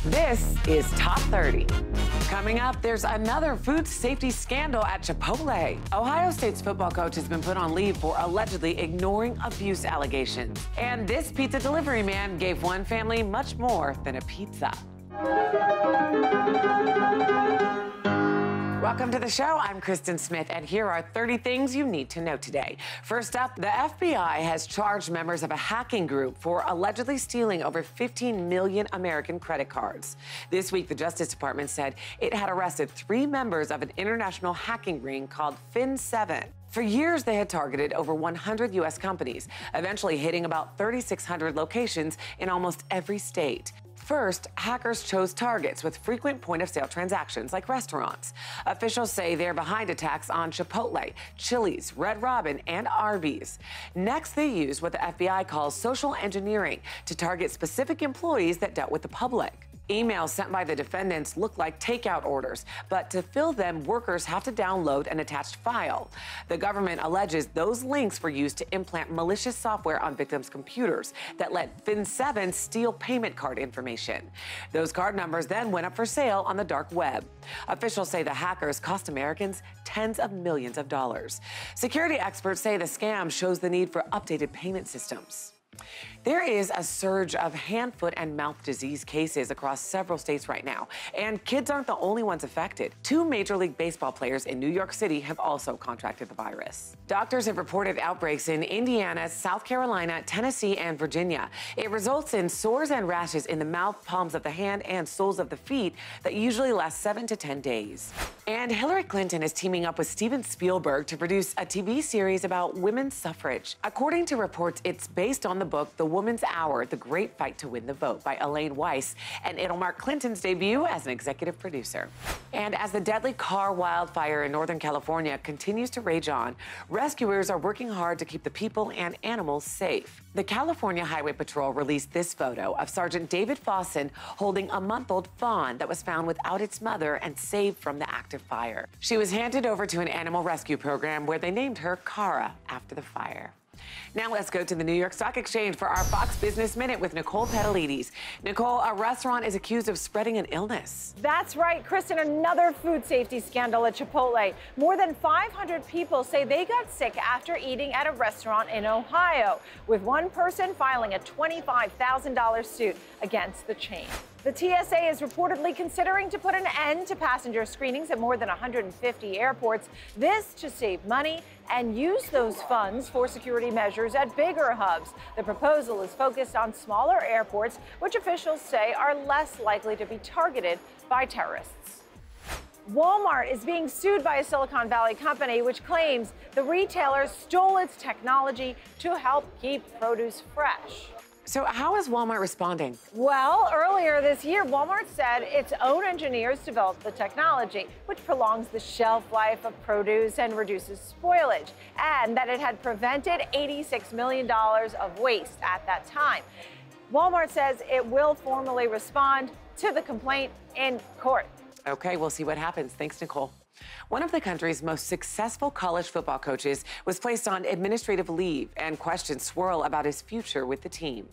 This is Top 30. Coming up, there's another food safety scandal at Chipotle. Ohio State's football coach has been put on leave for allegedly ignoring abuse allegations. And this pizza delivery man gave one family much more than a pizza. Welcome to the show. I'm Kristen Smith, and here are 30 things you need to know today. First up, the FBI has charged members of a hacking group for allegedly stealing over 15 million American credit cards. This week, the Justice Department said it had arrested 3 members of an international hacking ring called Fin7. For years, they had targeted over 100 U.S. companies, eventually hitting about 3,600 locations in almost every state. First, hackers chose targets with frequent point-of-sale transactions like restaurants. Officials say they're behind attacks on Chipotle, Chili's, Red Robin, and Arby's. Next, they used what the FBI calls social engineering to target specific employees that dealt with the public. Emails sent by the defendants look like takeout orders, but to fill them, workers have to download an attached file. The government alleges those links were used to implant malicious software on victims' computers that let Fin7 steal payment card information. Those card numbers then went up for sale on the dark web. Officials say the hackers cost Americans tens of millions of dollars. Security experts say the scam shows the need for updated payment systems. There is a surge of hand, foot, and mouth disease cases across several states right now, and kids aren't the only ones affected. 2 Major League Baseball players in New York City have also contracted the virus. Doctors have reported outbreaks in Indiana, South Carolina, Tennessee, and Virginia. It results in sores and rashes in the mouth, palms of the hand, and soles of the feet that usually last 7 to 10 days. And Hillary Clinton is teaming up with Steven Spielberg to produce a TV series about women's suffrage. According to reports, it's based on the book The Woman's Hour, The Great Fight to Win the Vote by Elaine Weiss, and it'll mark Clinton's debut as an executive producer. And as the deadly car wildfire in Northern California continues to rage on, rescuers are working hard to keep the people and animals safe. The California Highway Patrol released this photo of Sergeant David Fawson holding a month-old fawn that was found without its mother and saved from the active fire. She was handed over to an animal rescue program where they named her Kara after the fire. Now let's go to the New York Stock Exchange for our Fox Business Minute with Nicole Petalides. Nicole, a restaurant is accused of spreading an illness. That's right, Kristen, another food safety scandal at Chipotle. More than 500 people say they got sick after eating at a restaurant in Ohio, with one person filing a $25,000 suit against the chain. The TSA is reportedly considering to put an end to passenger screenings at more than 150 airports, this to save money and use those funds for security measures at bigger hubs. The proposal is focused on smaller airports, which officials say are less likely to be targeted by terrorists. Walmart is being sued by a Silicon Valley company which claims the retailer stole its technology to help keep produce fresh. So how is Walmart responding? Well, earlier this year, Walmart said its own engineers developed the technology, which prolongs the shelf life of produce and reduces spoilage, and that it had prevented $86 million of waste at that time. Walmart says it will formally respond to the complaint in court. Okay, we'll see what happens. Thanks, Nicole. One of the country's most successful college football coaches was placed on administrative leave, and questions swirl about his future with the team.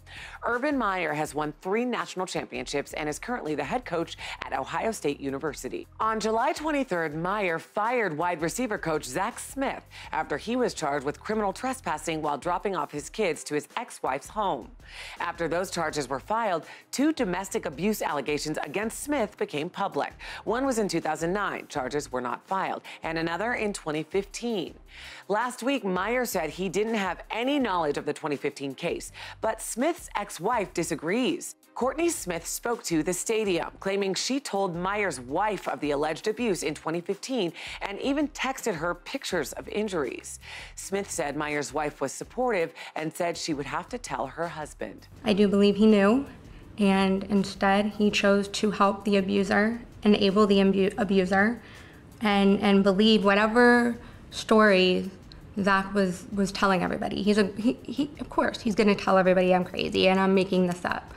Urban Meyer has won 3 national championships and is currently the head coach at Ohio State University. On July 23rd, Meyer fired wide receiver coach Zach Smith after he was charged with criminal trespassing while dropping off his kids to his ex-wife's home. After those charges were filed, 2 domestic abuse allegations against Smith became public. One was in 2009. Charges were not filed, and another in 2015. Last week, Meyer said he didn't have any knowledge of the 2015 case, but Smith's ex-wife disagrees. Courtney Smith spoke to the stadium, claiming she told Meyer's wife of the alleged abuse in 2015 and even texted her pictures of injuries. Smith said Meyer's wife was supportive and said she would have to tell her husband. I do believe he knew, and instead he chose to help the abuser, enable the abuser, and believe whatever story Zach was telling everybody. Of course, he's gonna tell everybody I'm crazy and I'm making this up.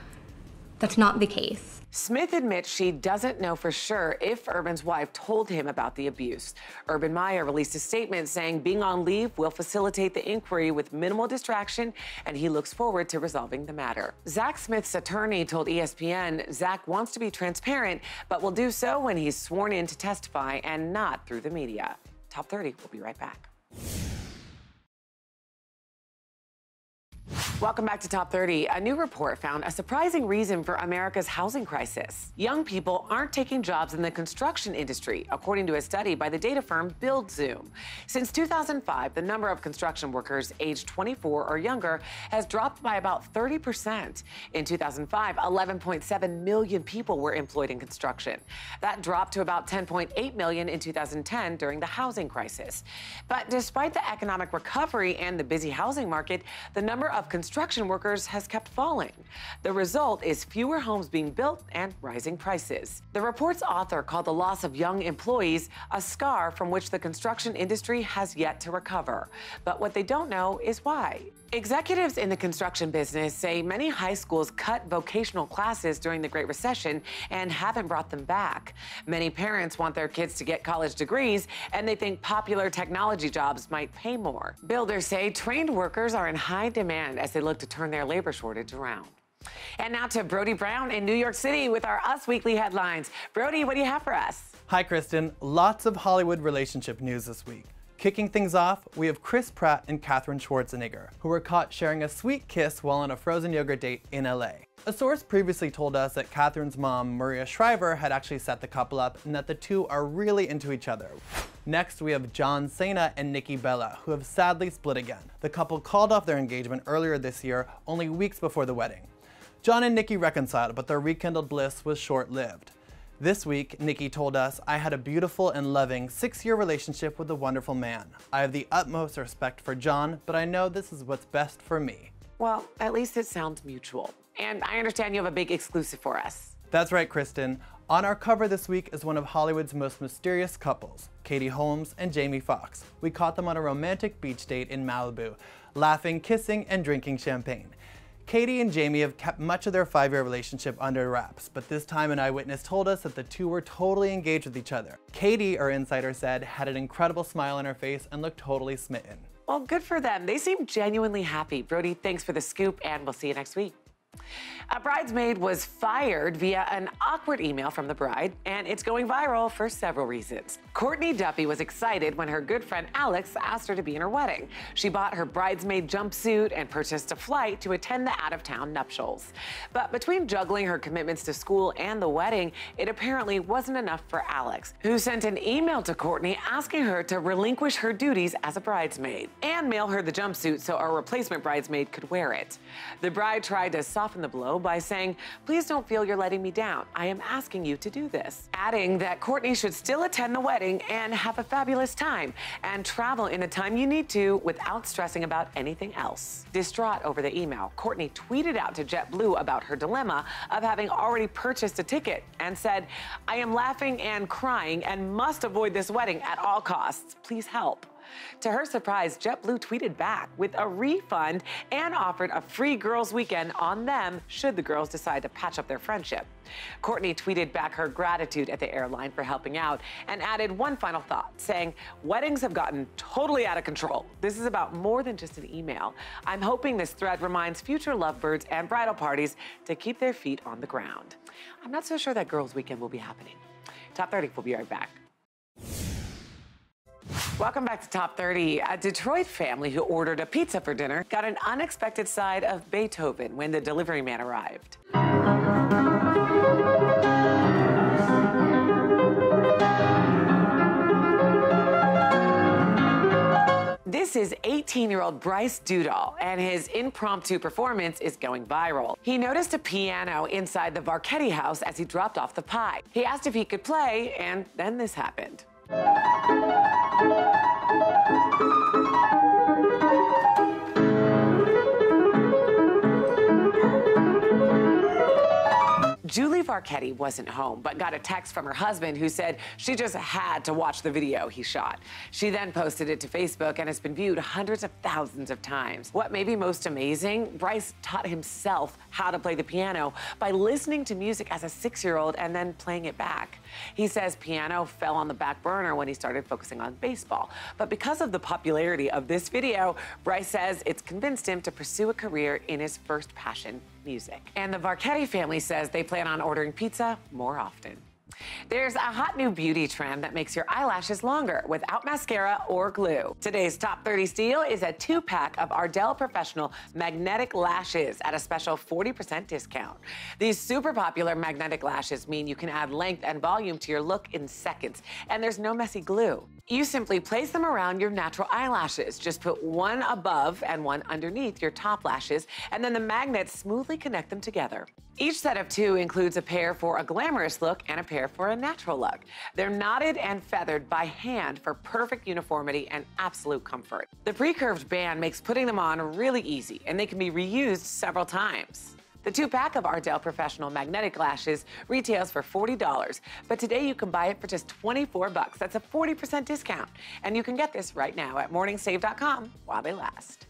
That's not the case. Smith admits she doesn't know for sure if Urban's wife told him about the abuse. Urban Meyer released a statement saying being on leave will facilitate the inquiry with minimal distraction, and he looks forward to resolving the matter. Zach Smith's attorney told ESPN Zach wants to be transparent, but will do so when he's sworn in to testify and not through the media. Top 30, we'll be right back. Welcome back to Top 30. A new report found a surprising reason for America's housing crisis. Young people aren't taking jobs in the construction industry, according to a study by the data firm BuildZoom. Since 2005, the number of construction workers aged 24 or younger has dropped by about 30%. In 2005, 11.7 million people were employed in construction. That dropped to about 10.8 million in 2010 during the housing crisis. But despite the economic recovery and the busy housing market, the number of construction workers has kept falling. The result is fewer homes being built and rising prices. The report's author called the loss of young employees a scar from which the construction industry has yet to recover. But what they don't know is why. Executives in the construction business say many high schools cut vocational classes during the Great Recession and haven't brought them back. Many parents want their kids to get college degrees, and they think popular technology jobs might pay more. Builders say trained workers are in high demand as they look to turn their labor shortage around. And now to Brody Brown in New York City with our Us Weekly headlines. Brody, what do you have for us? Hi, Kristen. Lots of Hollywood relationship news this week. Kicking things off, we have Chris Pratt and Katherine Schwarzenegger, who were caught sharing a sweet kiss while on a frozen yogurt date in LA. A source previously told us that Katherine's mom, Maria Shriver, had actually set the couple up and that the two are really into each other. Next, we have John Cena and Nikki Bella, who have sadly split again. The couple called off their engagement earlier this year, only weeks before the wedding. John and Nikki reconciled, but their rekindled bliss was short-lived. This week, Nikki told us, "I had a beautiful and loving 6-year relationship with a wonderful man. I have the utmost respect for John, but I know this is what's best for me." Well, at least it sounds mutual. And I understand you have a big exclusive for us. That's right, Kristen. On our cover this week is one of Hollywood's most mysterious couples, Katie Holmes and Jamie Foxx. We caught them on a romantic beach date in Malibu, laughing, kissing, and drinking champagne. Katie and Jamie have kept much of their 5-year relationship under wraps, but this time an eyewitness told us that the two were totally engaged with each other. Katie, our insider said, had an incredible smile on her face and looked totally smitten. Well, good for them. They seem genuinely happy. Brody, thanks for the scoop, and we'll see you next week. A bridesmaid was fired via an awkward email from the bride, and it's going viral for several reasons. Courtney Duffy was excited when her good friend Alex asked her to be in her wedding. She bought her bridesmaid jumpsuit and purchased a flight to attend the out-of-town nuptials. But between juggling her commitments to school and the wedding, it apparently wasn't enough for Alex, who sent an email to Courtney asking her to relinquish her duties as a bridesmaid and mail her the jumpsuit so a replacement bridesmaid could wear it. The bride tried to soften the blow by saying, "Please don't feel you're letting me down. I am asking you to do this," adding that Courtney should still attend the wedding and have a fabulous time and travel in the time you need to without stressing about anything else. Distraught over the email, Courtney tweeted out to JetBlue about her dilemma of having already purchased a ticket and said, "I am laughing and crying and must avoid this wedding at all costs. Please help." To her surprise, JetBlue tweeted back with a refund and offered a free girls' weekend on them should the girls decide to patch up their friendship. Courtney tweeted back her gratitude at the airline for helping out and added one final thought, saying, "Weddings have gotten totally out of control. This is about more than just an email. I'm hoping this thread reminds future lovebirds and bridal parties to keep their feet on the ground." I'm not so sure that girls' weekend will be happening. Top 30, we'll be right back. Welcome back to Top 30. A Detroit family who ordered a pizza for dinner got an unexpected side of Beethoven when the delivery man arrived. This is 18-year-old Bryce Dudall, and his impromptu performance is going viral. He noticed a piano inside the Varchetti house as he dropped off the pie. He asked if he could play, and then this happened. Julie Arquette wasn't home, but got a text from her husband who said she just had to watch the video he shot. She then posted it to Facebook and has been viewed hundreds of thousands of times. What may be most amazing, Bryce taught himself how to play the piano by listening to music as a 6-year-old and then playing it back. He says piano fell on the back burner when he started focusing on baseball. But because of the popularity of this video, Bryce says it's convinced him to pursue a career in his first passion, music. And the Arquette family says they plan on ordering pizza more often. There's a hot new beauty trend that makes your eyelashes longer without mascara or glue. Today's top 30 steal is a 2-pack of Ardell Professional Magnetic Lashes at a special 40% discount. These super popular magnetic lashes mean you can add length and volume to your look in seconds, and there's no messy glue. You simply place them around your natural eyelashes. Just put one above and one underneath your top lashes, and then the magnets smoothly connect them together. Each set of 2 includes a pair for a glamorous look and a pair for a natural look. They're knotted and feathered by hand for perfect uniformity and absolute comfort. The pre-curved band makes putting them on really easy, and they can be reused several times. The 2-pack of Ardell Professional Magnetic Lashes retails for $40, but today you can buy it for just $24. That's a 40% discount. And you can get this right now at morningsave.com while they last.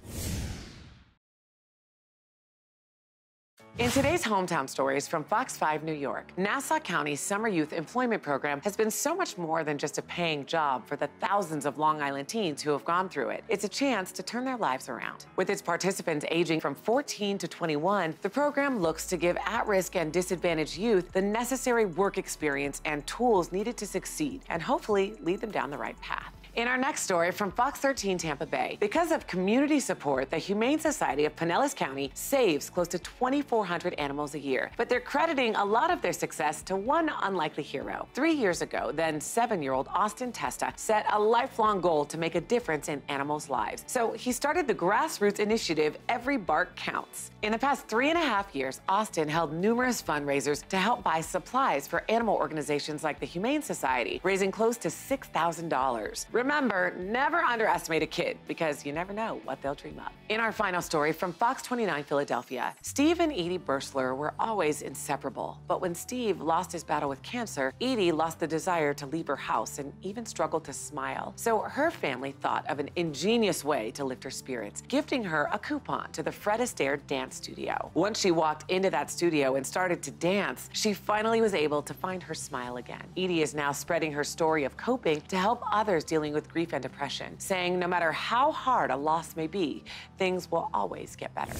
In today's Hometown Stories from Fox 5 New York, Nassau County's Summer Youth Employment Program has been so much more than just a paying job for the thousands of Long Island teens who have gone through it. It's a chance to turn their lives around. With its participants aging from 14 to 21, the program looks to give at-risk and disadvantaged youth the necessary work experience and tools needed to succeed, and hopefully lead them down the right path. In our next story from Fox 13 Tampa Bay, because of community support, the Humane Society of Pinellas County saves close to 2,400 animals a year. But they're crediting a lot of their success to one unlikely hero. 3 years ago, then 7-year-old Austin Testa set a lifelong goal to make a difference in animals' lives. So he started the grassroots initiative Every Bark Counts. In the past 3.5 years, Austin held numerous fundraisers to help buy supplies for animal organizations like the Humane Society, raising close to $6,000. Remember, never underestimate a kid, because you never know what they'll dream up. In our final story from Fox 29 Philadelphia, Steve and Edie Bursler were always inseparable. But when Steve lost his battle with cancer, Edie lost the desire to leave her house and even struggled to smile. So her family thought of an ingenious way to lift her spirits, gifting her a coupon to the Fred Astaire Dance Studio. Once she walked into that studio and started to dance, she finally was able to find her smile again. Edie is now spreading her story of coping to help others dealing with grief and depression, saying no matter how hard a loss may be, things will always get better.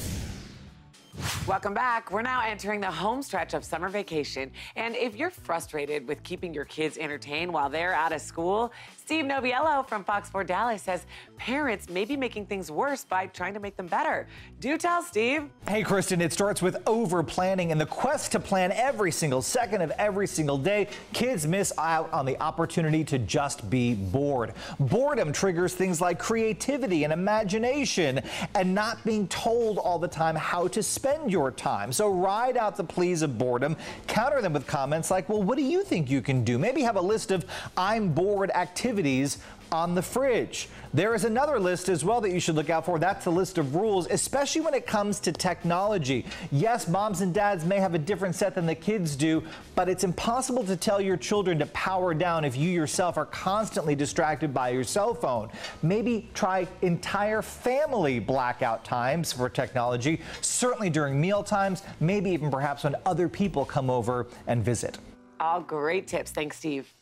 Welcome back. We're now entering the home stretch of summer vacation. And if you're frustrated with keeping your kids entertained while they're out of school, Steve Noviello from Fox 4 Dallas says parents may be making things worse by trying to make them better. Do tell, Steve. Hey, Kristen, it starts with over-planning and the quest to plan every single second of every single day. Kids miss out on the opportunity to just be bored. Boredom triggers things like creativity and imagination and not being told all the time how to spend your time. So ride out the pleas of boredom, counter them with comments like, well, what do you think you can do? Maybe have a list of I'm bored activities on the fridge. There is another list as well that you should look out for. That's the list of rules, especially when it comes to technology. Yes, moms and dads may have a different set than the kids do, but it's impossible to tell your children to power down if you yourself are constantly distracted by your cell phone. Maybe try entire family blackout times for technology, certainly during meal times, maybe even perhaps when other people come over and visit. All great tips. Thanks, Steve.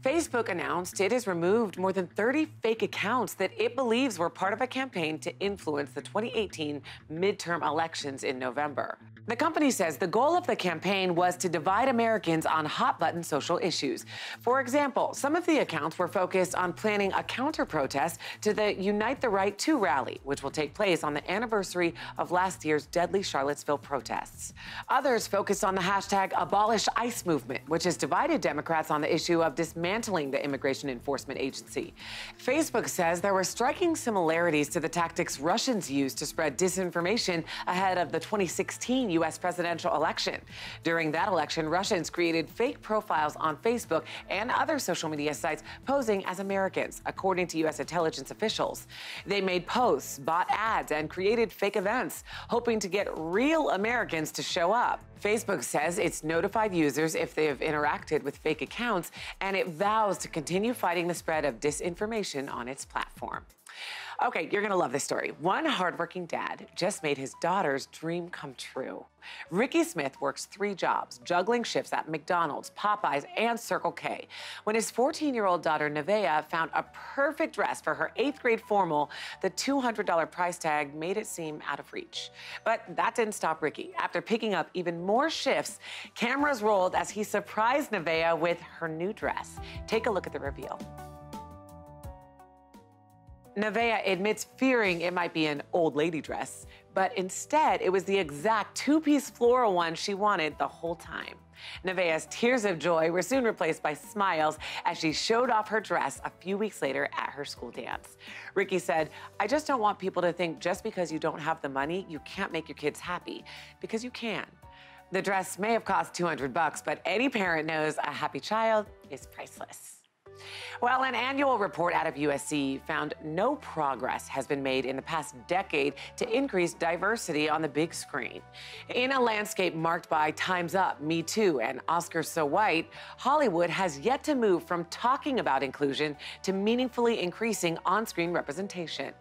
Facebook announced it has removed more than 30 fake accounts that it believes were part of a campaign to influence the 2018 midterm elections in November. The company says the goal of the campaign was to divide Americans on hot-button social issues. For example, some of the accounts were focused on planning a counter-protest to the Unite the Right 2 rally, which will take place on the anniversary of last year's deadly Charlottesville protests. Others focused on the hashtag Abolish ICE movement, which has divided Democrats on the issue of dismantling the Immigration Enforcement Agency. Facebook says there were striking similarities to the tactics Russians used to spread disinformation ahead of the 2016 U.S. presidential election. During that election, Russians created fake profiles on Facebook and other social media sites posing as Americans, according to U.S. intelligence officials. They made posts, bought ads, and created fake events, hoping to get real Americans to show up. Facebook says it's notified users if they have interacted with fake accounts, and it vows to continue fighting the spread of disinformation on its platform. Okay, you're gonna love this story. One hardworking dad just made his daughter's dream come true. Ricky Smith works 3 jobs, juggling shifts at McDonald's, Popeyes, and Circle K. When his 14-year-old daughter, Nevaeh, found a perfect dress for her 8th grade formal, the $200 price tag made it seem out of reach. But that didn't stop Ricky. After picking up even more shifts, cameras rolled as he surprised Nevaeh with her new dress. Take a look at the reveal. Nevaeh admits fearing it might be an old lady dress, but instead it was the exact 2-piece floral one she wanted the whole time. Nevaeh's tears of joy were soon replaced by smiles as she showed off her dress a few weeks later at her school dance. Ricky said, "I just don't want people to think just because you don't have the money, you can't make your kids happy, because you can." The dress may have cost $200, but any parent knows a happy child is priceless. Well, an annual report out of USC found no progress has been made in the past decade to increase diversity on the big screen. In a landscape marked by Time's Up, Me Too, and Oscars So White, Hollywood has yet to move from talking about inclusion to meaningfully increasing on-screen representation.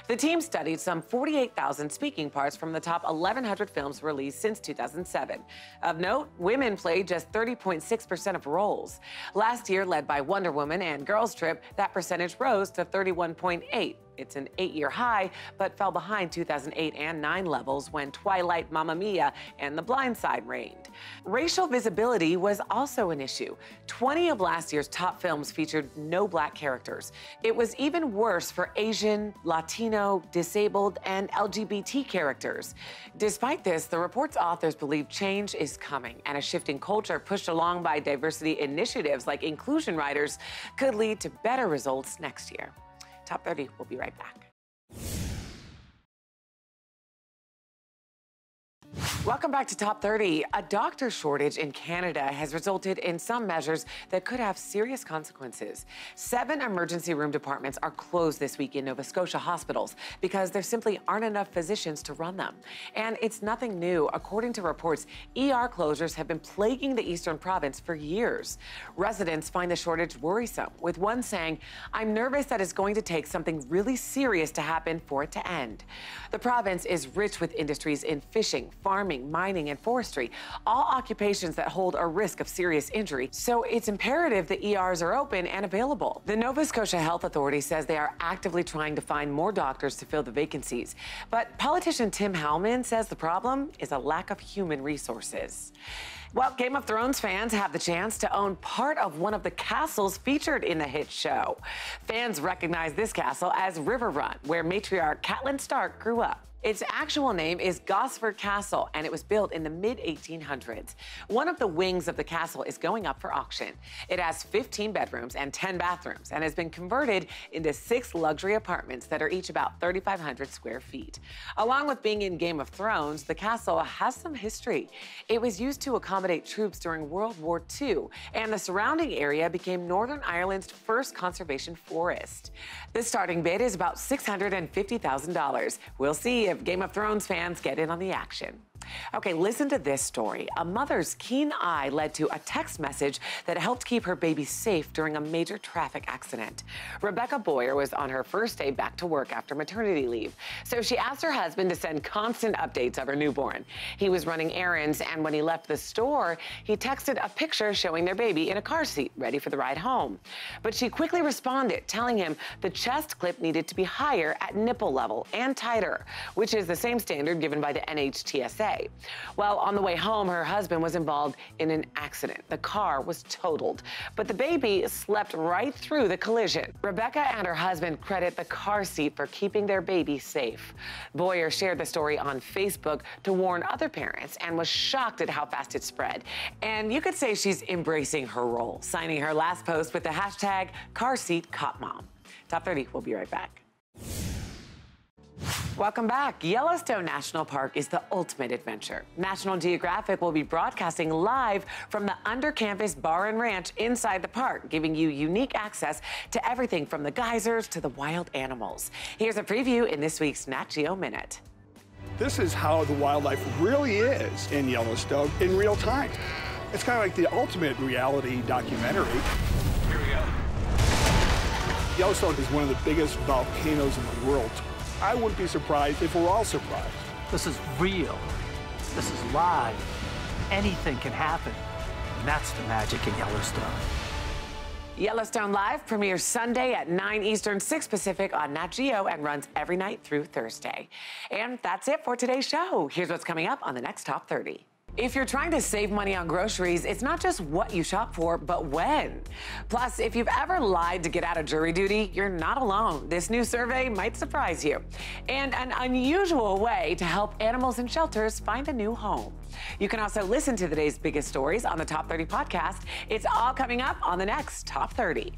The team studied some 48,000 speaking parts from the top 1,100 films released since 2007. Of note, women played just 30.6% of roles. Last year, led by Wonder Woman and Girls Trip, that percentage rose to 31.8%. It's an 8-year high, but fell behind 2008 and 2009 levels when Twilight, Mamma Mia, and The Blind Side reigned. Racial visibility was also an issue. 20 of last year's top films featured no Black characters. It was even worse for Asian, Latino, disabled, and LGBT characters. Despite this, the report's authors believe change is coming, and a shifting culture pushed along by diversity initiatives like inclusion riders could lead to better results next year. Top 30, we'll be right back. Welcome back to Top 30. A doctor shortage in Canada has resulted in some measures that could have serious consequences. 7 emergency room departments are closed this week in Nova Scotia hospitals because there simply aren't enough physicians to run them. And it's nothing new. According to reports, ER closures have been plaguing the eastern province for years. Residents find the shortage worrisome, with one saying, "I'm nervous that it's going to take something really serious to happen for it to end." The province is rich with industries in fishing, farming, mining, and forestry, all occupations that hold a risk of serious injury, so it's imperative the ERs are open and available. The Nova Scotia Health Authority says they are actively trying to find more doctors to fill the vacancies, but politician Tim Howman says the problem is a lack of human resources. Well, Game of Thrones fans have the chance to own part of one of the castles featured in the hit show. Fans recognize this castle as Riverrun, where matriarch Catelyn Stark grew up. Its actual name is Gosford Castle, and it was built in the mid-1800s. One of the wings of the castle is going up for auction. It has 15 bedrooms and 10 bathrooms and has been converted into 6 luxury apartments that are each about 3,500 square feet. Along with being in Game of Thrones, the castle has some history. It was used to accommodate troops during World War II, and the surrounding area became Northern Ireland's first conservation forest. The starting bid is about $650,000. We'll see if Game of Thrones fans get in on the action. Okay, listen to this story. A mother's keen eye led to a text message that helped keep her baby safe during a major traffic accident. Rebecca Boyer was on her first day back to work after maternity leave, so she asked her husband to send constant updates of her newborn. He was running errands, and when he left the store, he texted a picture showing their baby in a car seat, ready for the ride home. But she quickly responded, telling him the chest clip needed to be higher at nipple level and tighter, which is the same standard given by the NHTSA. Well, on the way home, her husband was involved in an accident. The car was totaled, but the baby slept right through the collision. Rebecca and her husband credit the car seat for keeping their baby safe. Boyer shared the story on Facebook to warn other parents and was shocked at how fast it spread. And you could say she's embracing her role, signing her last post with the hashtag #CarSeatCopMom. Top 30, we'll be right back. Welcome back. Yellowstone National Park is the ultimate adventure. National Geographic will be broadcasting live from the under-campus bar and ranch inside the park, giving you unique access to everything from the geysers to the wild animals. Here's a preview in this week's Nat Geo Minute. This is how the wildlife really is in Yellowstone in real time. It's kind of like the ultimate reality documentary. Here we go. Yellowstone is one of the biggest volcanoes in the world. I wouldn't be surprised if we're all surprised. This is real. This is live. Anything can happen. And that's the magic in Yellowstone. Yellowstone Live premieres Sunday at 9 Eastern, 6 Pacific on Nat Geo and runs every night through Thursday. And that's it for today's show. Here's what's coming up on the next Top 30. If you're trying to save money on groceries, it's not just what you shop for, but when. Plus, if you've ever lied to get out of jury duty, you're not alone. This new survey might surprise you. And an unusual way to help animals in shelters find a new home. You can also listen to today's biggest stories on the Top 30 podcast. It's all coming up on the next Top 30.